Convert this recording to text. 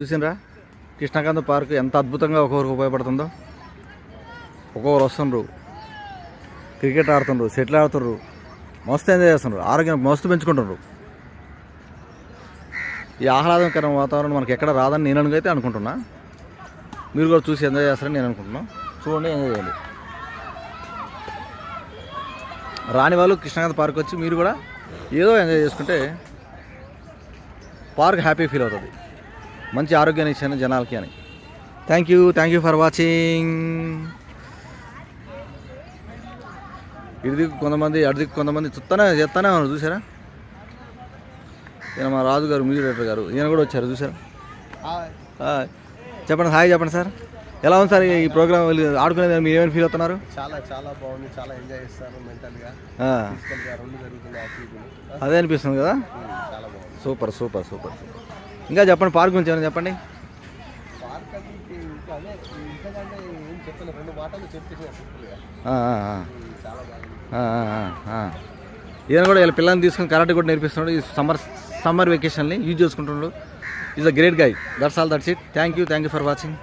చూసినరా Krishnakanta park ఎంత అద్భుతంగా ఒక్కొక్కరికి ఉపయోగపడుతుందో. ఒక్కొక్కరు వస్తుండ్రు, క్రికెట్ ఆడుతుండ్రు, షటిల్ ఆడుతుండ్రు, మస్తు ఎంజాయ్ చేస్తుండ్రు, ఆరోగ్యం మస్తు పెంచుకుంటుండ్రు. ఈ ఆహ్లాదకరమైన వాతావరణం మనకి ఎక్కడ రాదని నేను అయితే అనుకుంటున్నా. మీరు కూడా చూసి ఎంజాయ్ చేస్తారని నేను అనుకుంటున్నాను. చూడండి, ఎంజాయ్ చేయండి. రాని వాళ్ళు కృష్ణకాంత పార్క్ వచ్చి మీరు కూడా ఏదో ఎంజాయ్ చేసుకుంటే పార్క్ హ్యాపీ ఫీల్ అవుతుంది. మంచి ఆరోగ్యాన్ని ఇచ్చాను జనాలకి అని. Thank you for watching. ఇడిదిక్కు కొంతమంది, అడిదిక్కు కొంతమంది చేస్తానే ఉన్నారు. చూసారా, ఈయన మా రాజు గారు, మ్యూజిక్ డైరెక్టర్ గారు, ఈయన కూడా వచ్చారు. చూసారా. చెప్పండి, హాయ్ చెప్పండి సార్. ఎలా ఉంది సార్ ఈ ప్రోగ్రామ్? ఆడుకునేది మీరు ఏమైనా ఫీల్ అవుతున్నారు? చాలా చాలా బాగుంది, చాలా ఎంజాయ్ చేస్తారు మెంటల్గా, రెండు జరుగుతున్నాయి యాక్టివిటీలు. అదే అనిపిస్తుంది కదా. చాలా బాగుంది. Super super super super. ఇంకా చెప్పండి, పార్క్ గురించి ఏమైనా చెప్పండి. పార్క్ అంటే అదే ఇంతకంటే ఏం చెప్పలేదు, రెండు మాటలు చెప్పేసి చాలా బాగుంది. ఈయన కూడా వీళ్ళ పిల్లల్ని తీసుకుని కరాటే కూడా నేర్పిస్తున్నాడు. ఈ సమ్మర్ వెకేషన్ని యూజ్ చేసుకుంటున్నాడు. Is a great guy. That's all, that's it. Thank you for watching.